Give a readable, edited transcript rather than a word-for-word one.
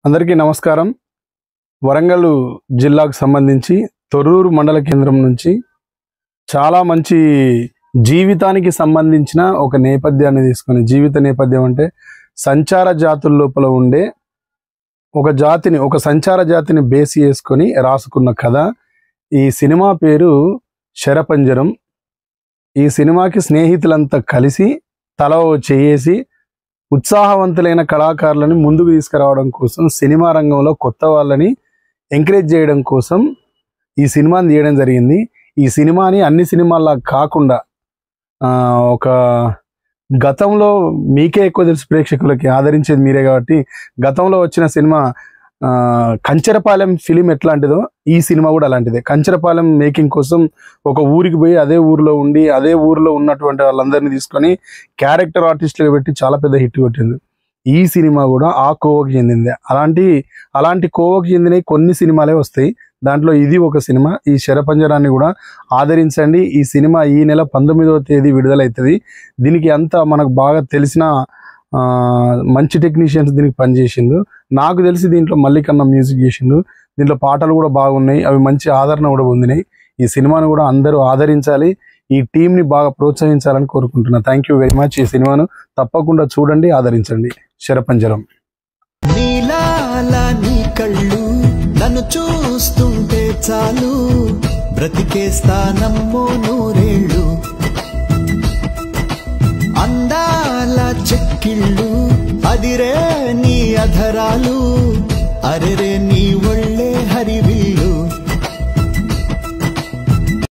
అందరికీ నమస్కారం. వరంగల్ జిల్లాకు సంబంధించి తొర్రూరు మండల కేంద్రం నుంచి చాలా మంచి జీవితానికి సంబంధించిన ఒక నేపథ్యాన్ని తీసుకొని, జీవిత నేపథ్యం అంటే సంచార జాతుల లోపల ఉండే ఒక సంచార జాతిని బేస్ చేసుకొని రాసుకున్న కథ. ఈ సినిమా పేరు శరపంజరం. ఈ సినిమాకి స్నేహితులంతా కలిసి తల చేసి ఉత్సాహవంతులైన కళాకారులను ముందుకు తీసుకురావడం కోసం, సినిమా రంగంలో కొత్త వాళ్ళని ఎంకరేజ్ చేయడం కోసం ఈ సినిమాని తీయడం జరిగింది. ఈ సినిమాని అన్ని సినిమాల్లా కాకుండా ఒక గతంలో మీకే ఎక్కువ తెలుసు, ప్రేక్షకులకి ఆదరించేది మీరే కాబట్టి, గతంలో వచ్చిన సినిమా కంచరపాలెం ఫిలిం ఎట్లాంటిదో ఈ సినిమా కూడా అలాంటిదే. కంచరపాలెం మేకింగ్ కోసం ఒక ఊరికి పోయి అదే ఊరిలో ఉండి అదే ఊరిలో ఉన్నటువంటి వాళ్ళందరినీ తీసుకొని క్యారెక్టర్ ఆర్టిస్టులుగా పెట్టి చాలా పెద్ద హిట్ కొట్టింది. ఈ సినిమా కూడా ఆ కోవకు చెందింది. అలాంటి కోవకు చెందిన కొన్ని సినిమాలే వస్తాయి. దాంట్లో ఇది ఒక సినిమా. ఈ శరపంజరాన్ని కూడా ఆదరించండి. ఈ సినిమా ఈ నెల 19వ తేదీ విడుదలవుతుంది. దీనికి అంతా మనకు బాగా తెలిసిన మంచి టెక్నీషియన్స్ దీనికి పనిచేసిండు. నాకు తెలిసి దీంట్లో మల్లికన్న మ్యూజిక్ చేసిండు. దీంట్లో పాటలు కూడా బాగున్నాయి, అవి మంచి ఆదరణ కూడా పొందినాయి. ఈ సినిమాను కూడా అందరూ ఆదరించాలి, ఈ టీంని బాగా ప్రోత్సహించాలని కోరుకుంటున్నా. Thank you very much. ఈ సినిమాను తప్పకుండా చూడండి, ఆదరించండి. శరపంజరం. నీ కళ్ళు నన్ను చూస్తుంటే చాలు, బ్రతికేస్తానమ్మో నూరేళ్ళు.